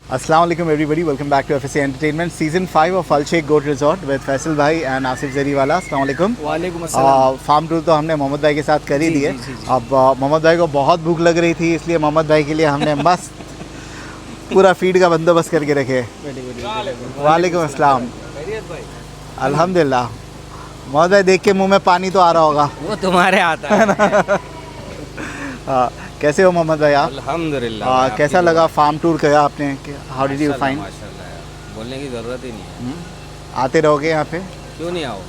Assalamu alaikum everybody, welcome back to FSA Entertainment Season 5 of Al Sheikh Goat Resort with Faisal भाई and Asif Jariwala. अस्सलाम वालेकुम। वालेकुम अस्सलाम। Farm tour तो हमने मोहम्मद भाई के साथ कर ही दिए। अब मोहम्मद भाई को बहुत भूख लग रही थी, इसलिए मोहम्मद भाई के लिए हमने मस्त पूरा फीड का बंदोबस्त करके रखे। वालेकुम अस्सलाम। अल्हम्दुलिल्लाह। मोहम्मद भाई देख के मुंह में पानी तो आ रहा होगा। वो तुम्हारे आता है। कैसे हो मोहम्मद भाई आप? अल्हम्दुलिल्लाह। कैसा लगा फार्म टूर किया आपने? How did you find? माशाल्लाह यार, बोलने की ज़रूरत ही नहीं है। आते रहोगे यहाँ पे? क्यों नहीं आओ?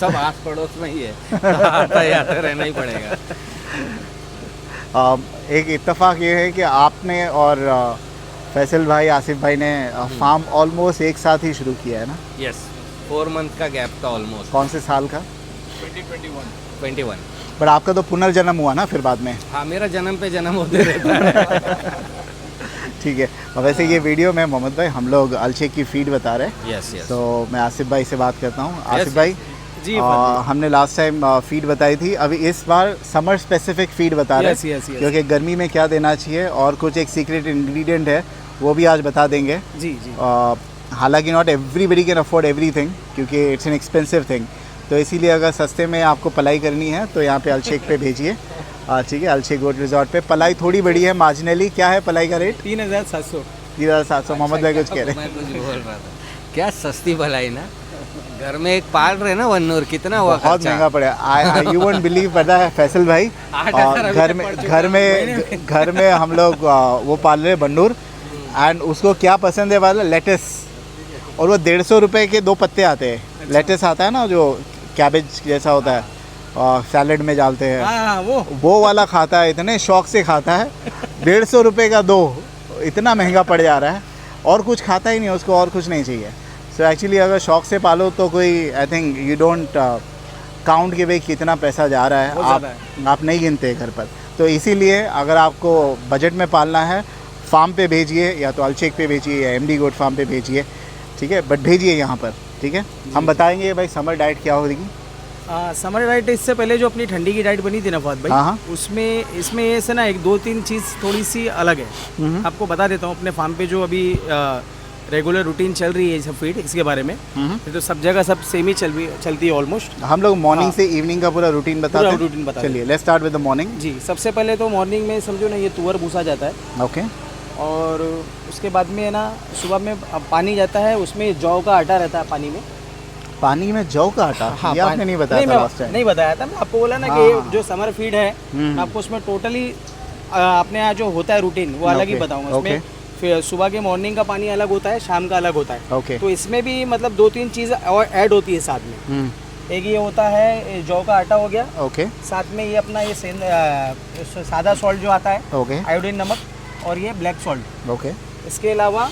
सब आस पड़ोस में ही है। आते रहना ही पड़ेगा। एक इत्तेफाक ये है कि आपने और फैसल भाई आसिफ भाई ने फार्म ऑलमोस्ट एक साथ ही शुरू किया है ना? यस, 4 मंथ का गैप था ऑलमोस्ट। कौन से साल का? 21। पर आपका तो पुनर्जन्म हुआ ना फिर बाद में? हाँ, मेरा जन्म पे जन्म होते रहता है। ठीक है। और वैसे ये वीडियो में मोहम्मद भाई हम लोग अल शेख की फीड बता रहे हैं। Yes yes. तो मैं आसिफ भाई से बात करता हूँ। आसिफ भाई जी, हमने लास्ट टाइम फीड बताई थी, अभी इस बार समर स्पेसिफिक फीड बता रहे हैं। यस। क्योंकि गर्मी में क्या देना चाहिए और कुछ एक सीक्रेट इंग्रेडिएंट है वो भी आज बता देंगे। जी। हालांकि not everybody can afford everything, क्योंकि इट्स एन एक्सपेंसिव थिंग। तो इसीलिए अगर सस्ते में आपको पलाई करनी है तो यहाँ पे अल शेख पे भेजिए। ठीक है, अल शेख गोट रिजॉर्ट पे पलाई थोड़ी बड़ी है मार्जिनली। क्या है पलाई का रेट? 3700। 3700। मोहम्मद भाई कुछ कह रहे मैं कुछ बोल रहा था, क्या सस्ती भलाई ना। घर में एक पाल रहे ना वन्नूर, कितना हुआ? बहुत महंगा पड़ा। यू वोंट बिलीव, पता है फैसल भाई, घर में हम लोग वो पाल रहे बन्नूर, एंड उसको क्या पसंद है वाला लेटस, और वो 150 रुपये के 2 पत्ते आते हैं। लेटस आता है ना जो कैबेज जैसा होता है, सैलेड में डालते हैं। हाँ, वो वाला खाता है, इतने शौक से खाता है। 150 रुपये का 2, इतना महंगा पड़ जा रहा है। और कुछ खाता ही नहीं, उसको और कुछ नहीं चाहिए। सो एक्चुअली अगर शौक से पालो तो कोई, I think you don't count कि भाई कितना पैसा जा रहा है, आप नहीं गिनते घर पर। तो इसीलिए अगर आपको बजट में पालना है, फार्म पे भेजिए, या तो अल शेख पे भेजिए या एमडी गोट फार्म पे भेजिए। ठीक है, बट भेजिए यहाँ पर। ठीक है, हम बताएंगे भाई समर डाइट क्या होगी। समर डाइट इससे पहले जो अपनी ठंडी की डाइट बनी थी ना फहद भाई, हाँ। उसमें इसमें ऐसे ना 1-2-3 चीज़ थोड़ी सी अलग है। आपको बता देता हूँ, अपने फार्म पे जो अभी रेगुलर रूटीन चल रही है सब फीड, इसके बारे में तो सब जगह सब सेम ही चलती है ऑलमोस्ट। हम लोग मॉर्निंग से इवनिंग का पूरा रूटीन बताते हैं। रूटीन बता चलिए let's start with the morning. जी, सबसे पहले तो मॉर्निंग में समझो ना, ये तुअर भूसा जाता है। ओके। और उसके बाद में है ना, सुबह में पानी जाता है, उसमें जौ का आटा रहता है पानी में। पानी में जौ का आटा? हाँ, ये आपने नहीं बताया था लास्ट टाइम। नहीं बताया था, मैं आपको बोला ना कि जो समर फीड है आपको उसमें टोटली अपने यहाँ जो होता है रूटीन वो अलग ही बताऊंगा। उसमें फिर सुबह के मॉर्निंग का पानी अलग होता है, शाम का अलग होता है। ओके। तो इसमें भी मतलब 2-3 चीज़ और ऐड होती है साथ में। एक ये होता है जौ का आटा हो गया। ओके। साथ में ये अपना ये सादा सॉल्ट जो आता है, ओके, आयोडीन नमक, और ये ब्लैक सॉल्ट। ओके। इसके अलावा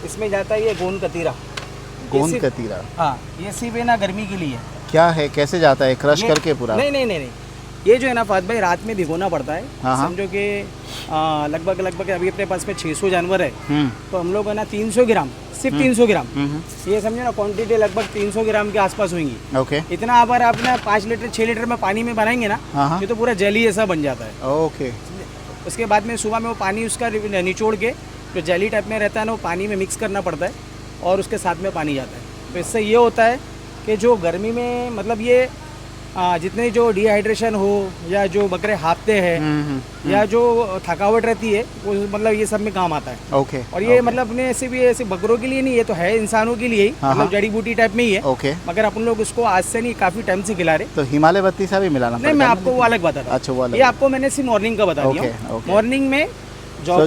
इसमें जाता है ये गोंद कतीरा। गोंद कतीरा? हाँ, ये सिर्फ है ना गर्मी के लिए है। क्या है, कैसे जाता है? क्रश करके पूरा? नहीं, ये जो है ना फहद भाई, रात में भिगोना पड़ता है। हाँ। समझो कि लगभग अभी अपने पास में 600 जानवर है, तो हम लोग है ना 300 ग्राम, सिर्फ 300 ग्राम, ये समझो ना क्वांटिटी लगभग 300 ग्राम के आसपास होंगी। ओके। इतना अगर आप ना 5 लीटर 6 लीटर में पानी में बनाएंगे ना, ये तो पूरा जेली जैसा बन जाता है। ओके। उसके बाद में सुबह में वो पानी उसका निचोड़ के जो जेली टाइप में रहता है ना, वो पानी में मिक्स करना पड़ता है, और उसके साथ में पानी जाता है। तो इससे ये होता है कि जो गर्मी में मतलब ये जितने जो डिहाइड्रेशन हो, या जो बकरे हाँफते हैं, या जो थकावट रहती है, वो मतलब ये सब में काम आता है। ओके। और ये मतलब अपने ऐसे बकरों के लिए नहीं, ये तो है इंसानों के लिए ही, मतलब जड़ी बूटी टाइप में ही है। ओके। मगर अपन लोग उसको आज से नहीं, काफी टाइम से खिला रहे। तो हिमालय बत्ती सा भी मिलाना? नहीं, मैं आपको वो अलग बताता हूँ। अच्छा, वो अलग। ये आपको मैंने सिर्फ मॉर्निंग का बता दिया। मॉर्निंग में जौ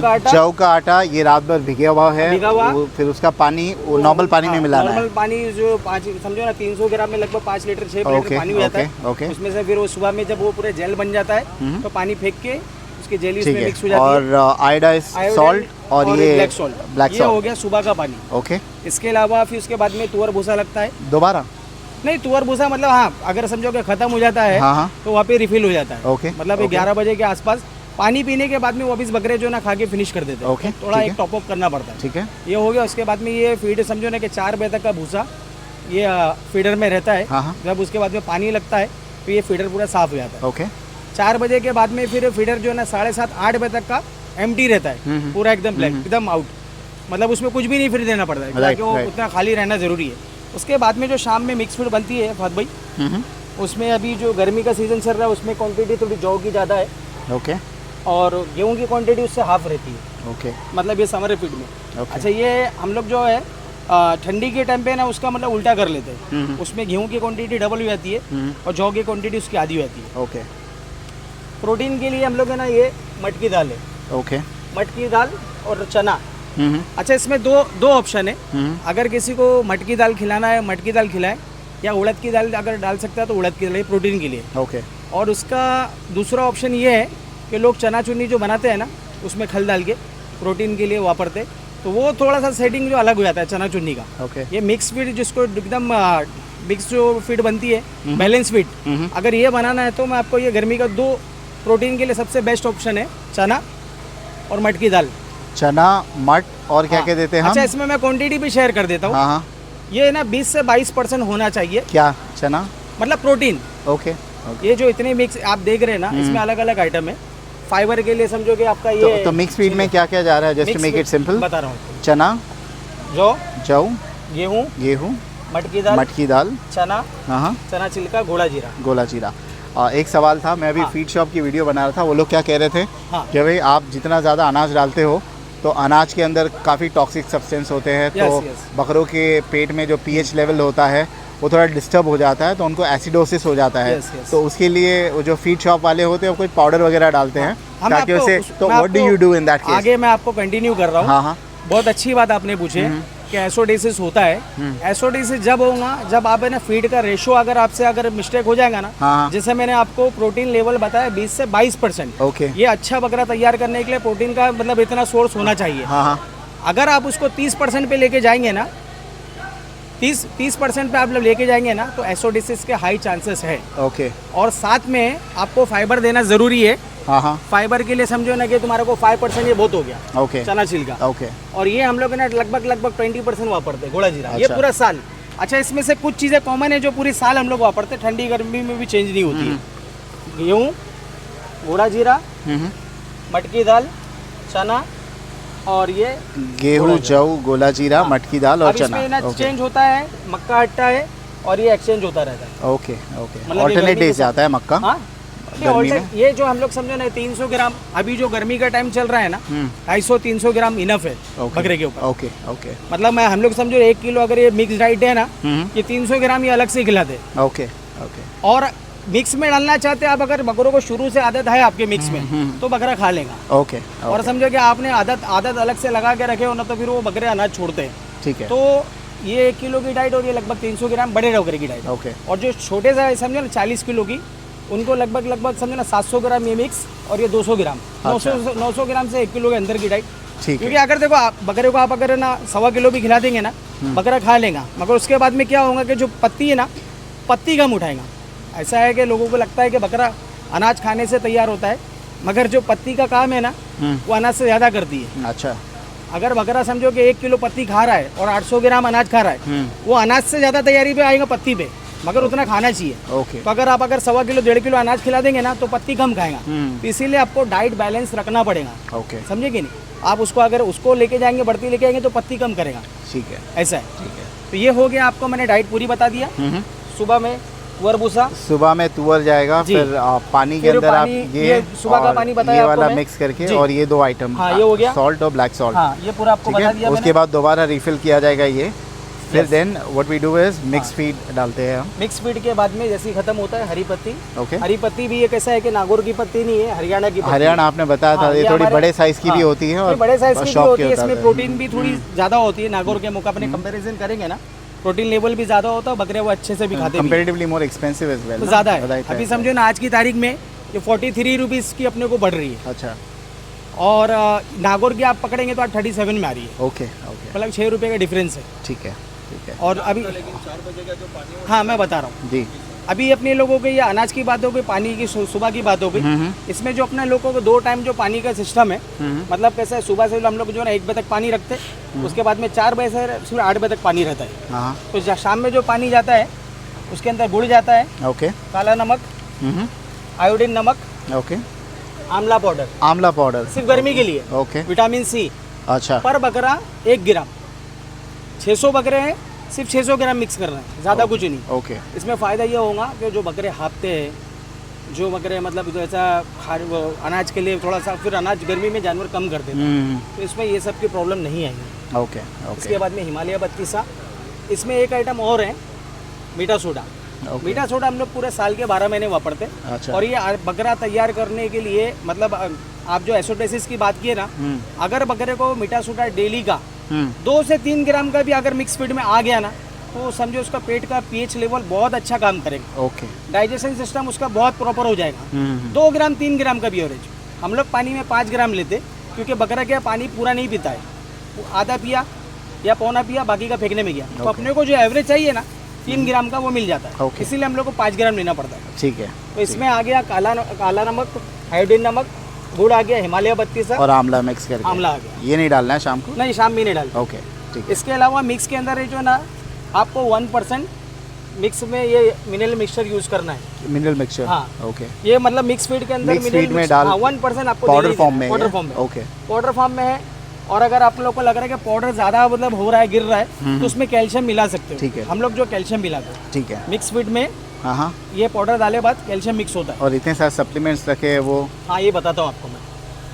का आटा ये रात भर भिगा हुआ है, फिर उसका पानी वो नॉर्मल पानी में मिलाना है। नॉर्मल पानी जो 5 समझो ना 300 ग्राम में लगभग 5 लीटर 6 लीटर पानी हो जाता है। उसमें से फिर वो सुबह में जब वो पूरे जेल बन जाता है, तो पानी फेंक के उसकी जेली उसमें मिक्स हो जाती है। और आयोडाइज सॉल्ट और ये ब्लैक सॉल्ट, ये हो गया सुबह का पानी। ओके। इसके अलावा फिर उसके बाद में तुअर भूसा लगता है दोबारा? नहीं, तुअर भूसा मतलब हाँ, अगर समझो कि खत्म हो जाता है तो वहाँ पे रिफिल हो जाता है। ओके। मतलब 11 बजे के आसपास पानी पीने के बाद में वापिस बकरे जो ना खा के फिनिश कर देते हैं। ओके। थोड़ा एक टॉप अप करना पड़ता है। ठीक है। ये हो गया। उसके बाद में ये फीड समझो ना कि 4 बजे तक का भूसा ये फीडर में रहता है। जब उसके बाद में पानी लगता है तो ये फीडर पूरा साफ हो जाता है। ओके। 4 बजे के बाद में फिर फीडर जो है ना 7:30-8 बजे तक का एम्प्टी रहता है, पूरा एकदम ब्लैक, एकदम आउट। मतलब उसमें कुछ भी नहीं फिर देना पड़ता है, Right, क्योंकि वो right. उतना खाली रहना ज़रूरी है। उसके बाद में जो शाम में मिक्स फीड बनती है फहद भाई, उसमें अभी जो गर्मी का सीज़न चल रहा है उसमें क्वांटिटी थोड़ी जौ की ज़्यादा है ओके और गेहूं की क्वांटिटी उससे हाफ रहती है, ओके मतलब ये समर फीड में। Okay. अच्छा, ये हम लोग जो है ठंडी के टाइम पे ना उसका मतलब उल्टा कर लेते हैं, उसमें गेहूं की क्वांटिटी डबल हो जाती है और जौ की क्वांटिटी उसकी आधी हो जाती है। ओके प्रोटीन के लिए हम लोग है ना ये मटकी दाल है, ओके मटकी दाल और चना। अच्छा, इसमें दो ऑप्शन है, अगर किसी को मटकी दाल खिलाना है मटकी दाल खिलाए, या उड़द की दाल अगर डाल सकता है तो उड़द की दाल प्रोटीन के लिए। ओके और उसका दूसरा ऑप्शन ये है कि लोग चना चुन्नी जो बनाते हैं ना उसमें खल डाल के प्रोटीन के लिए वापरते, तो वो थोड़ा सा सेटिंग जो अलग हो जाता है चना चुन्नी का। ओके ये मिक्स फीड जिसको एकदम मिक्स जो फीड बनती है बैलेंस फीड, अगर ये बनाना है तो मैं आपको ये गर्मी का 2 प्रोटीन के लिए सबसे बेस्ट ऑप्शन है चना और मटकी दाल। चना मट और क्या क्या देते हैं हम? अच्छा, इसमें मैं क्वांटिटी भी शेयर कर देता हूँ। हाँ हाँ, ये ना 20 से 22% होना चाहिए, क्या चना? मतलब प्रोटीन। ओके ये जो इतने मिक्स आप देख रहे हैं ना, इसमें अलग अलग आइटम है। फाइबर के लिए समझो कि आपका ये तो मिक्स फीड में क्या क्या जा रहा है, just to make it simple? बता रहा हूँ। चना, जौ, गेहूँ, गेहूँ, मटकी दाल, चना, हाँ हाँ, चना छिलका, घोड़ा जीरा। गोला जीरा। एक सवाल था, मैं अभी हाँ। फीड शॉप की वीडियो बना रहा था, वो लोग क्या कह रहे थे हाँ। कि भाई आप जितना ज़्यादा अनाज डालते हो तो अनाज के अंदर काफ़ी टॉक्सिक सब्सटेंस होते हैं, तो Yes. बकरों के पेट में जो पीएच लेवल होता है वो थोड़ा डिस्टर्ब हो जाता है, तो उनको एसिडोसिस हो जाता है। Yes. तो उसके लिए वो जो फीड शॉप वाले होते हैं वो कोई पाउडर वगैरह डालते हैं हम ताकि आपको उसे, तो मैं व्हाट डू आपको you do in that case? आगे मैं आपको कंटिन्यू कर रहा हूँ। हाँ हाँ, बहुत अच्छी बात आपने पूछी है कि एसोडेसिस होता है। एसोडेसिस जब होगा जब आप है ना फीड का रेशो अगर आपसे अगर मिस्टेक हो जाएगा ना, हाँ। जैसे मैंने आपको प्रोटीन लेवल बताया 20 से 22%। ओके, ये अच्छा बकरा तैयार करने के लिए प्रोटीन का मतलब इतना सोर्स होना चाहिए। हाँ हाँ, अगर आप उसको 30% पे लेके जाएंगे ना, 30% पे आप लोग लेके जाएंगे ना, तो एसोडेसिस के हाई चांसेस है। ओके, और साथ में आपको फाइबर देना ज़रूरी है। हाँ हाँ, फाइबर के लिए समझो ना कि तुम्हारे को 5% ये बहुत हो गया ओके, चना छिलका। ओके, और ये हम लोग ना लगभग 20% वापरते हैं घोड़ा जीरा, ये अच्छा। पूरा साल। अच्छा, इसमें से कुछ चीज़ें कॉमन है जो पूरी साल हम लोग वापरते हैं, ठंडी गर्मी में भी चेंज नहीं होती है। गेहूँ, घोड़ा जीरा, मटकी दाल, चना और ये गेहूँ, जौ, गोला जीरा, हाँ। मटकी दाल और अब इसमें ना चना। चेंज होता है, मक्का हट्टा है और ये एक्सचेंज होता रहता है। ओके ओके, मतलब ये ऑल्टरनेट गर्मी डेज के साथ- जाता है मक्का। हाँ, गर्मी में? ये जो हम लोग समझो ना 300 ग्राम, अभी जो गर्मी का टाइम चल रहा है ना, 250-300 ग्राम इनफ है ओके, बकरे के ऊपर। ओके ओके मतलब मैं हम लोग समझो 1 किलो अगर ये मिक्स डाइट है ना, ये 300 ग्राम ये अलग से खिलाते हैं। ओके ओके, और मिक्स में डालना चाहते हैं आप, अगर बकरों को शुरू से आदत है आपके मिक्स में, तो बकरा खा लेगा। ओके, और समझो कि आपने आदत अलग से लगा के रखे हो ना, तो फिर वो बकरे अनाज छोड़ते हैं। ठीक है, तो ये 1 किलो की डाइट और ये लगभग 300 ग्राम बड़े बकरे की डाइट। ओके, और जो छोटे सा समझो ना 40 किलो की, उनको लगभग समझो ना 700 ग्राम ये मिक्स और ये 200 ग्राम, 900 ग्राम से 1 किलो के अंदर की डाइट। ठीक क्योंकि है, अगर देखो आप बकरे को आप अगर ना 1.25 किलो भी खिला देंगे ना, बकरा खा लेगा, मगर उसके बाद में क्या होगा कि जो पत्ती है ना, पत्ती कम उठाएगा। ऐसा है कि लोगों को लगता है कि बकरा अनाज खाने से तैयार होता है, मगर जो पत्ती का काम है ना, वो अनाज से ज़्यादा करती है। अच्छा, अगर बकरा समझो कि 1 किलो पत्ती खा रहा है और 800 ग्राम अनाज खा रहा है, वो अनाज से ज़्यादा तैयारी पे आएगा पत्ती पे, मगर उतना खाना चाहिए। ओके, तो अगर आप 1.25 किलो 1.5 किलो अनाज खिला देंगे ना, तो पत्ती कम खाएगा। तो इसीलिए आपको डाइट बैलेंस रखना पड़ेगा, ओके, समझे कि नहीं? आप उसको अगर उसको लेके जाएंगे, बढ़ती लेके आएंगे, तो पत्ती कम करेगा। ठीक है, ऐसा है। ठीक है। तो ये हो गया, आपको मैंने डाइट पूरी बता दिया। सुबह में तुअर भूसा, सुबह में तुअर जाएगा, जी। फिर पानी के फिर अंदर आप पानी, ये ये सुबह का और पानी बताया ये आपको वाला मैं। मिक्स करके, जी। और ये 2 आइटम, हाँ, ये हो गया। सॉल्ट और ब्लैक सॉल्ट। हाँ, ये पूरा आपको ठीक बता दिया है, उसके मैंने। बाद दोबारा रिफिल किया जाएगा ये। फिर then what we do is mix feed डालते हैं हम। मिक्स फीड के बाद में जैसे ही खत्म होता है हरी पत्ती। ओके, हरी पत्ती भी ये कैसा है कि नागौर की पत्ती नहीं है, हरियाणा की पत्ती। हरियाणा आपने बताया था, हाँ, ये ये थोड़ी हमारे- बड़े साइज की भी हाँ, होती है और ये बड़े साइज की भी शौक होती है, होता इसमें प्रोटीन भी थोड़ी ज़्यादा होती है। नागौर के मुकाबले कंपैरिजन करेंगे ना, प्रोटीन लेवल भी ज़्यादा होता है, बकरे वो अच्छे से भी खाते भी हैं। Comparatively more expensive as well, तो ज़्यादा है। अभी समझो ना आज की तारीख में ये 43 रुपीज़ की अपने को बढ़ रही है, अच्छा, और नागौर की आप पकड़ेंगे तो आज 37 में आ रही है, ओके ओके, मतलब 6 रुपये का डिफरेंस है। ठीक है, ठीक है, और अभी हाँ मैं बता रहा हूँ, जी, अभी अपने लोगों के ये अनाज की बात हो गई, पानी की सुबह की बात हो गई। इसमें जो अपने लोगों को 2 टाइम जो पानी का सिस्टम है, मतलब कैसे है, सुबह से हम लोग जो है 1 बजे तक पानी रखते हैं, उसके बाद में 4 बजे से सिर्फ 8 बजे तक पानी रहता है। हाँ, तो शाम में जो पानी जाता है उसके अंदर गुड़ जाता है, ओके, काला नमक, आयोडीन नमक, ओके, आंवला पाउडर, आंवला पाउडर, सिर्फ गर्मी के लिए, ओके, विटामिन सी, अच्छा पर बकरा 1 ग्राम। 600 बकरे हैं, सिर्फ 600 ग्राम मिक्स करना है, ज़्यादा कुछ नहीं। ओके इसमें फ़ायदा ये होगा कि जो बकरे हाँफते हैं, जो बकरे मतलब जो ऐसा वो अनाज के लिए थोड़ा सा, फिर अनाज गर्मी में जानवर कम कर देते हैं, तो इसमें ये सब की प्रॉब्लम नहीं आएगी। ओके इसके बाद में हिमालय 32, इसमें एक आइटम और है, मीठा सोडा। मीठा सोडा हम लोग पूरे साल के 12 महीने वापरते हैं। अच्छा। और ये बकरा तैयार करने के लिए मतलब आप जो एसोटेसिस की बात किए ना, अगर बकरे को मीठा सोडा डेली का 2 से 3 ग्राम का भी अगर मिक्स फीड में आ गया ना, तो समझो उसका पेट का पीएच लेवल बहुत अच्छा काम करेगा। ओके डाइजेशन सिस्टम उसका बहुत प्रॉपर हो जाएगा। 2 ग्राम 3 ग्राम का भी एवरेज। हम लोग पानी में 5 ग्राम लेते, क्योंकि बकरा क्या पानी पूरा नहीं पीता है, वो आधा पिया या पौना पिया, बाकी का फेंकने में गया। तो अपने को जो एवरेज चाहिए ना 3 ग्राम का, वो मिल जाता है। Okay. इसीलिए हम लोग को 5 ग्राम लेना पड़ता है। ठीक है। तो इसमें आ गया काला नमक, आयोडीन नमक, गुड़ आ गया, हिमालय 32 और आंवला मिक्स करके। आंवला आ गया। ये नहीं डालना है शाम को? नहीं, शाम में नहीं डालते। ओके ठीक है। इसके अलावा मिक्स के अंदर जो ना आपको 1% मिक्स में ये मिनरल मिक्सचर यूज करना है। Mineral mixture. हाँ। ओके। ये मतलब मिक्स फीड के अंदर मिक्स फीड में डाल 1% आपको पाउडर फॉर्म में? पाउडर फॉर्म में। ओके। पाउडर फॉर्म में है। और अगर आप लोग को लग रहा है कि पाउडर ज़्यादा मतलब हो रहा है, गिर रहा है, तो उसमें कैल्शियम मिला सकते हो। ठीक है। हम लोग जो कैल्शियम मिलाते हैं ठीक है। मिक्स फीड में, हाँ हाँ। ये पाउडर डाले बाद कैल्शियम मिक्स होता है। और इतने सारे सप्लीमेंट्स रखे हैं वो? हाँ, ये बताता हूँ आपको मैं।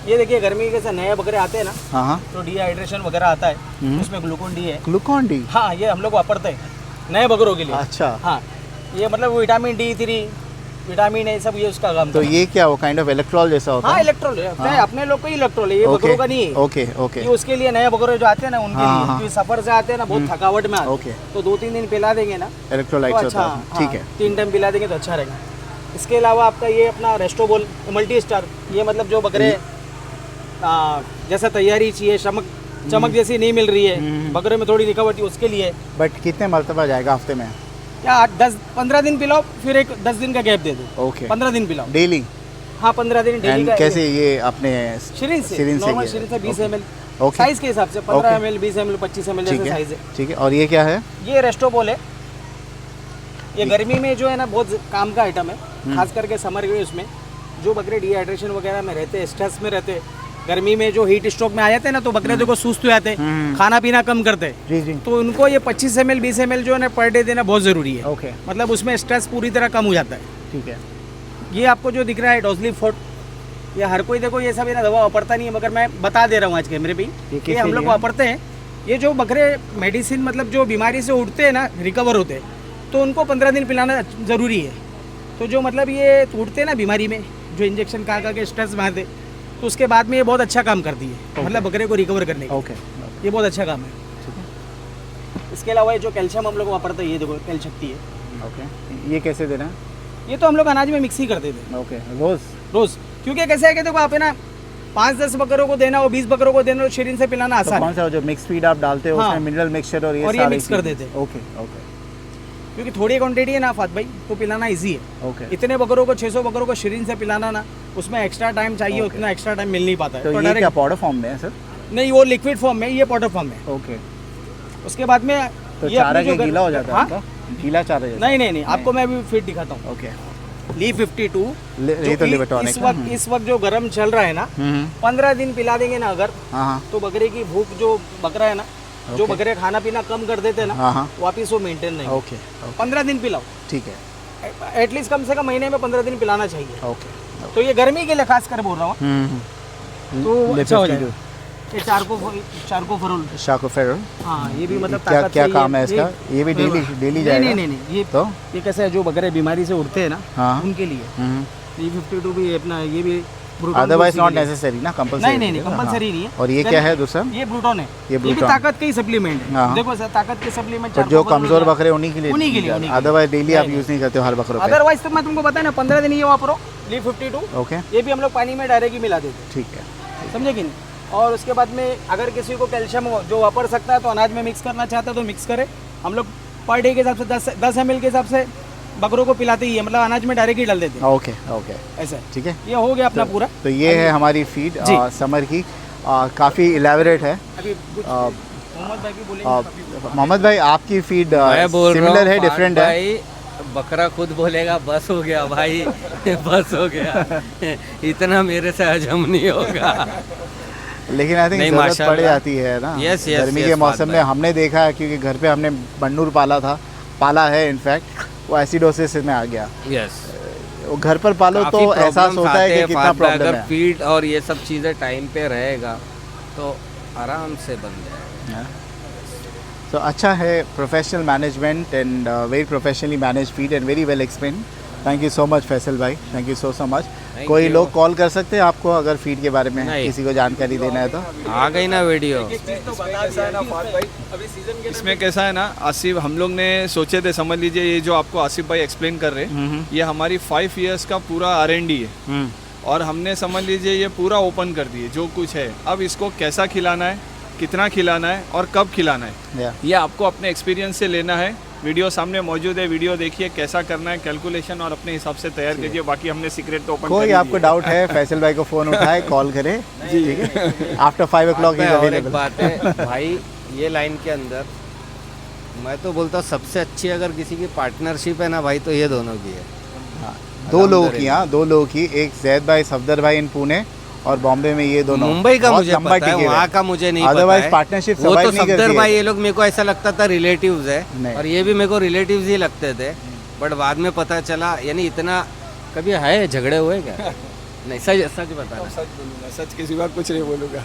ये देखिए, गर्मी के नए बकरे आते हैं ना, हाँ हाँ। तो डिहाइड्रेशन वगैरह आता है, उसमें ग्लूकोन डी है। Glucon D? हाँ, ये हम लोग वापरते हैं नए बकरों के लिए। अच्छा। हाँ, ये मतलब विटामिन D3, विटामिन ए, सब ये उसका काम तो करता है। ये क्या वो काइंड ऑफ इलेक्ट्रॉल जैसा होता हाँ, है? इलेक्ट्रोल है, अपने लोग को ही इलेक्ट्रोल है, ये ओके, बकरों का नहीं है। Okay okay. ये उसके लिए नए बकरे जो आते हैं ना, उनके हाँ, लिए, हाँ। क्योंकि सफर से आते हैं ना, बहुत थकावट में आते ओके। हैं, तो 2-3 दिन पिला देंगे ना, तो इलेक्ट्रोलाइट्स अच्छा। होता है। ठीक है। 3 टाइम पिला देंगे तो अच्छा रहेगा। इसके अलावा आपका ये अपना रेस्टोबोल मल्टी स्टार, ये मतलब जो बकरे जैसा तैयारी चाहिए, चमक जैसी नहीं मिल रही है, बकरे में थोड़ी रिकवरी, उसके लिए। बट कितने मरतबा जाएगा हफ्ते में? क्या 10-15 दिन पिलाओ, फिर एक 10 दिन का गैप दे दो। ओके। 15 दिन पिलाओ डेली? हाँ, 15 दिन डेली एंड का। कैसे ये अपने सिरिंज से, नॉर्मल सिरिंज से 20 ml ओके। साइज के हिसाब से, 15 ओके। ml, 20 ml, 25 ml ठीक जैसे है साइज है। ठीक है। और ये क्या है? ये रेस्टोबोल है। ये गर्मी में जो है ना बहुत काम का आइटम है, खास करके समर के उसमें जो बकरे डिहाइड्रेशन वगैरह में रहते हैं, स्ट्रेस में रहते हैं, गर्मी में जो हीट स्ट्रोक में आ जाते हैं ना, तो बकरे देखो सुस्त हो जाते हैं, खाना पीना कम करते हैं, जी जी। तो उनको ये 25 ml 20 ml जो है ना पर डे देना बहुत ज़रूरी है। ओके मतलब उसमें स्ट्रेस पूरी तरह कम हो जाता है। ठीक है। ये आपको जो दिख रहा है डोजली फोर्ट, ये हर कोई देखो ये सब ना दवा वापरता नहीं है, मगर मैं बता दे रहा हूँ आज कैमरे पे ये हम लोग वापरते हैं। ये जो बकरे मेडिसिन मतलब जो बीमारी से उठते हैं ना, रिकवर होते हैं, तो उनको 15 दिन पिलाना ज़रूरी है। तो जो मतलब ये टूटते हैं ना बीमारी में, जो इंजेक्शन खा के स्ट्रेस मारते, तो उसके बाद में ये बहुत अच्छा काम करती है, मतलब बकरे को रिकवर करने का। ओके। ये बहुत अच्छा काम है। इसके अलावा ये जो कैल्शियम हम लोग वापरते हैं, ये देखो कैल शक्ति है। ओके। ये कैसे देना? ये तो हम लोग अनाज में मिक्स ही करते थे ओके। रोज? रोज़, क्योंकि कैसे है कि देखो आप है ना 5-10 बकरों को देना हो, 20 बकरों को देना हो, शरीर से पिलाना तो आसान कौन है, सा जो मिक्स फीड आप डालते हो हाँ। उसमें मिनरल मिक्सचर और ये और ये सारी मिक्स कर चीज़ें? देते। ओके ओके क्योंकि थोड़ी क्वांटिटी है ना फात भाई, तो पिलाना इजी है। ओके। इतने बकरों को 600 बकरों को शरीर से पिलाना ना, उसमें एक्स्ट्रा टाइम चाहिए, उतना एक्स्ट्रा टाइम मिल नहीं पाता है। तो ये direct- क्या पाउडर फॉर्म में है सर? नहीं, वो लिक्विड फॉर्म में, ये पाउडर फॉर्म में। ओके। उसके बाद में तो ये चारा अपनी जो क्या गीला हो जाता है हाँ? उनका? गीला चारा जैसा? नहीं, आपको मैं अभी फिट दिखाता हूँ। ओके। ली 52 ये तो लिवरटॉनिक है। इस वक्त जो गर्म चल रहा है ना, 15 दिन पिला देंगे ना अगर, हाँ हाँ तो बकरे की भूख, जो बकरा है ना, जो ओके। बकरे खाना पीना कम कर देते हैं ना, हाँ हाँ वापिस वो मेंटेन नहीं। ओके 15 दिन पिलाओ, ठीक है। एटलीस्ट कम से कम महीने में 15 दिन पिलाना चाहिए। ओके। तो ये गर्मी के लिए खास कर बोल रहा हूँ, तो अच्छा हो जाएगा। ये चारकोफेरोल, शाकोफेरोल। हाँ, ये भी मतलब क्या ताकत क्या से काम है इसका? ये भी डेली जाएगा? नहीं, ये तो ये कैसे है, जो बकरे बीमारी से उठते हैं ना, हाँ। उनके लिए ये 52 भी अपना, ये भी ब्रूटॉन अदरवाइज भी नॉट उसी के लिए। नेसेसरी ना, कंपलसरी? नहीं, कंपलसरी नहीं है। और ये क्या है दूसरा? ये ब्रूटॉन है, ये भी ब्रूटॉन। ताकत के ही सप्लीमेंट है। हाँ। देखो सर, ताकत के सप्लीमेंट तो जो कमजोर बकरे उन्हीं के लिए अदरवाइज डेली आप नहीं, यूज नहीं करते हो हर बकरों पे? अदरवाइज तो मैं तुमको बताया ना, 15 दिन ये वापरो ली 52। ओके ये भी हम लोग पानी में डायरेक्ट ही मिला देते, ठीक है। समझे कि नहीं। और उसके बाद में अगर किसी को कैल्शियम जो वापर सकता है, तो अनाज में मिक्स करना चाहता है तो मिक्स करे। हम लोग पर डे के हिसाब से 10 ml के हिसाब से बकरों को पिलाते ही है, मतलब अनाज में डायरेक्ट ही डाल देते हैं। ओके ओके ऐसा ठीक है। ये हो गया अपना पूरा। तो ये है हमारी फीड समर की, काफ़ी इलेबोरेट है। अभी कुछ मोहम्मद भाई भी बोलेंगे। मोहम्मद भाई, आपकी फीड मैं बोल रहा सिमिलर है, हूँ, डिफरेंट है? भाई बकरा खुद बोलेगा बस हो गया भाई, बस हो गया, इतना मेरे से हजम नहीं होगा। लेकिन आई थिंक नहीं, जरूरत पड़ माशाल्लाह। जाती है ना। Yes, yes, गर्मी yes, के बात मौसम में भाई। हमने देखा है, क्योंकि घर पे हमने बन्नूर पाला है इनफैक्ट, वो एसिडोसिस में आ गया। यस, वो घर पर पालो तो एहसास होता है कि कितना प्रॉब्लम अगर है। फीड और ये सब चीज़ें टाइम पे रहेगा तो आराम से बन जाएगा। तो अच्छा है, professional management and very professionally manage feed and very well explain. Thank you so much Faisal भाई, thank you so much. Thank कोई you. लोग कॉल कर सकते हैं आपको अगर फीड के बारे में नहीं। किसी को जानकारी देना है तो? आ गई ना वीडियो। इसमें कैसा है ना आसिफ, हम लोग ने सोचे थे, समझ लीजिए ये जो आपको आसिफ भाई एक्सप्लेन कर रहे हैं, ये हमारी 5 इयर्स का पूरा R&D है और हमने समझ लीजिए ये पूरा ओपन कर दिए जो कुछ है। अब इसको कैसा खिलाना है, कितना खिलाना है और कब खिलाना है, या ये आपको अपने एक्सपीरियंस से लेना है। वीडियो सामने मौजूद है, वीडियो देखिए कैसा करना है, कैलकुलेशन और अपने हिसाब से तैयार कीजिए। बाकी हमने सीक्रेट तो ओपन कोई आपको डाउट है फैसल भाई को फ़ोन उठाए, कॉल करे, ठीक है। आफ्टर 5 o'clock इज और एक अवेलेबल। बात है भाई, ये लाइन के अंदर मैं तो बोलता हूँ सबसे अच्छी अगर किसी की पार्टनरशिप है ना भाई, तो ये दोनों की है। दो लोगों की, हाँ, 2 लोगों की, एक जैद भाई सफदर भाई इन पुणे और बॉम्बे में ये दोनों। मुंबई का बहुत मुझे लंबा पता है, टिके वहाँ हुए। का मुझे नहीं पता अदरवाइज है। पार्टनरशिप वो तो सर्वाइव नहीं सफदर करती भाई है। ये लोग मेरे को ऐसा लगता था रिलेटिव्स है, नहीं। और ये भी मेरे को रिलेटिव्स ही लगते थे, बट बाद में पता चला यानी इतना कभी है झगड़े हुए क्या? नहीं, सच सच बताना। सच बोलूँगा, सच के सिवा कुछ नहीं बोलूँगा।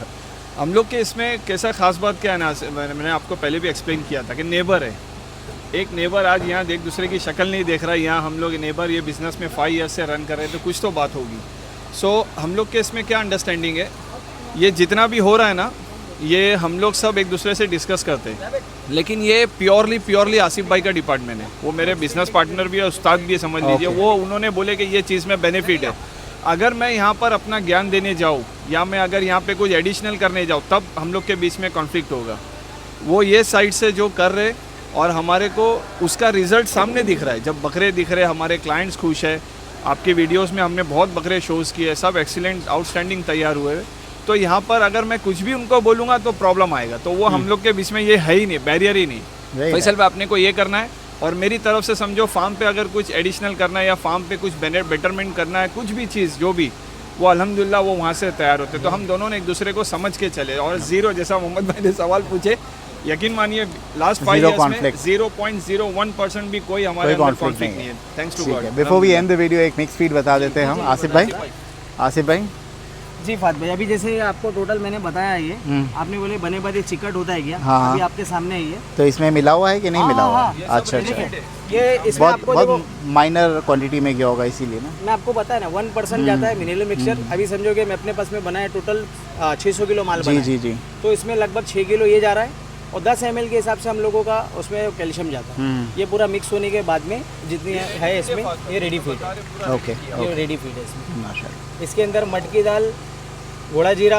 हम लोग के इसमें कैसा खास बात क्या है ना, मैंने आपको पहले भी एक्सप्लेन किया था कि नेबर है। एक नेबर आज यहाँ एक दूसरे की शक्ल नहीं देख रहा है, यहाँ हम लोग नेबर ये बिज़नेस में 5 ईयर्स से रन कर रहे हैं, तो कुछ तो बात होगी। सो हम लोग के इसमें क्या अंडरस्टैंडिंग है, ये जितना भी हो रहा है ना, ये हम लोग सब एक दूसरे से डिस्कस करते हैं, लेकिन ये प्योरली आसिफ भाई का डिपार्टमेंट है। वो मेरे बिजनेस पार्टनर भी है, उस्ताद भी है, समझ लीजिए। वो उन्होंने बोले कि ये चीज़ में बेनिफिट है। अगर मैं यहाँ पर अपना ज्ञान देने जाऊँ या मैं अगर यहाँ पे कुछ एडिशनल करने जाऊँ, तब हम लोग के बीच में कॉन्फ्लिक्ट होगा। वो ये साइड से जो कर रहे और हमारे को उसका रिजल्ट सामने दिख रहा है। जब बकरे दिख रहे, हमारे क्लाइंट्स खुश है। आपके वीडियोस में हमने बहुत बकरे शोज़ किए, सब एक्सीलेंट आउटस्टैंडिंग तैयार हुए। तो यहाँ पर अगर मैं कुछ भी उनको बोलूँगा तो प्रॉब्लम आएगा। तो वो हम लोग के बीच में ये है ही नहीं, बैरियर ही नहीं। Very फैसल पे आपने को ये करना है और मेरी तरफ से समझो फार्म पे अगर कुछ एडिशनल करना है या फार्म पे कुछ बेटरमेंट करना है, कुछ भी चीज़ जो भी, वो अल्हम्दुलिल्लाह वो वहाँ से तैयार होते। तो हम दोनों ने एक दूसरे को समझ के चले और ज़ीरो, जैसा मोहम्मद भाई ने सवाल पूछे, यकीन मानिए लास्ट 5 Zero ईयर्स में conflict. 0.01% भी कोई हमारे अंदर कॉन्फ्लिक्ट नहीं है। Thanks to God. Before we end the video एक मिक्स फीड बता देते हैं हम। आसिफ भाई जी फात भाई, अभी जैसे आपको टोटल मैंने बताया ये, आपने बोले बने बने चिकट होता है क्या? हाँ। अभी आपके सामने ही है। तो इसमें मिला हुआ है कि नहीं मिला हुआ? हाँ, अच्छा अच्छा, ये इसमें बहुत आपको देखो, बहुत माइनर क्वांटिटी में गया होगा इसीलिए ना। मैं आपको बताया ना 1% जाता है मिनरल मिक्सचर। अभी समझो कि मैं अपने पास में बनाया टोटल 600 किलो माल जी बना जी जी। तो इसमें लगभग 6 किलो ये जा रहा है और 10 ml के हिसाब से हम लोगों का उसमें कैल्शियम जाता है। ये पूरा मिक्स होने के बाद में जितनी है इसमें ये रेडी फीड है। ओके ये रेडी फीड है इसमें। माशाल्लाह। इसके अंदर मटकी दाल, घोड़ा जीरा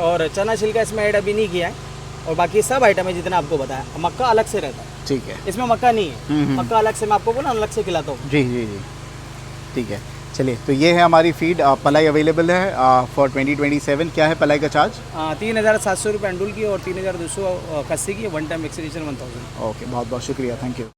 और चना छिलका इसमें ऐड अभी नहीं किया है और बाकी सब आइटम है जितना आपको बताया। मक्का अलग से रहता है, ठीक है। इसमें मक्का नहीं है। मक्का अलग से मैं आपको बोला अलग से खिलाता हूँ। जी जी जी, ठीक है। चलिए, तो ये है हमारी फीड। पलाई अवेलेबल है फॉर 2027। क्या है पलाई का चार्ज? 3700 रुपये अंडुल की और 3200 कस्सी की, वन टाइम वैक्सीनेशन 1000। ओके, बहुत बहुत शुक्रिया, थैंक यू।